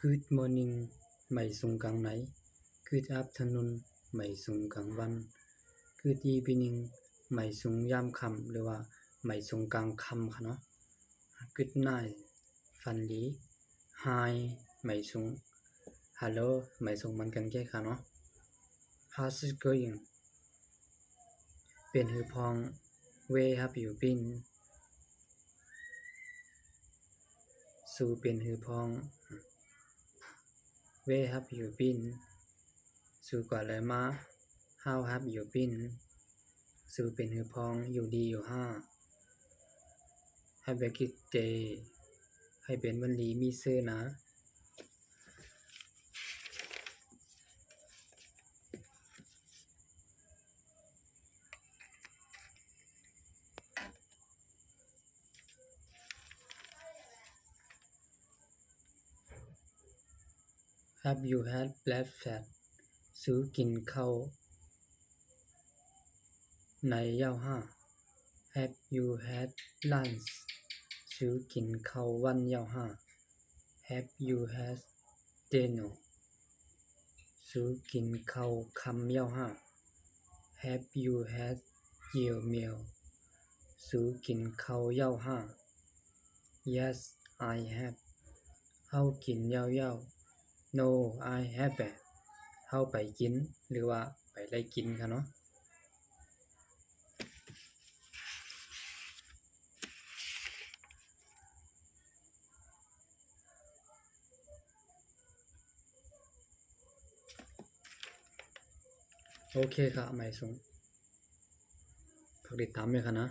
Good morning ใหม่สุงกลางไหน Good afternoon ใหม่สุงกลางวัน Good evening ใหม่สุงยามค่ำหรือว่าใหม่สุงกลางค่ำค่ะเนาะ Good night ฝันดี Hi ใหม่สุง Hello ใหม่สุงมันกันแก้ค่ะเนาะ How's it going เป็นหือพอง Where have you been สู่เป็นหือพอง Where have you been สู่กว่าเลยมา How have you been สู่เป็นหือพองอยู่ดีอยู่ห้า Have a good day ให้เป็นวันดีมีซื่อนะ Have you had breakfast สู่กินข้าวในยาวห้า Have you had lunch สู่กินข้าววันยาวห้า Have you had dinner สู่กินข้าวค่ำยาวห้า Have you had your meal สู่กินข้าวยาวห้า Yes I have เฮากินยาวๆ No I haven't เฮาไปกินหรือว่าไปไล่กินค่ะเนาะโอเคค่ะใหม่ส่งฝากติดตามด้วยค่ะนะ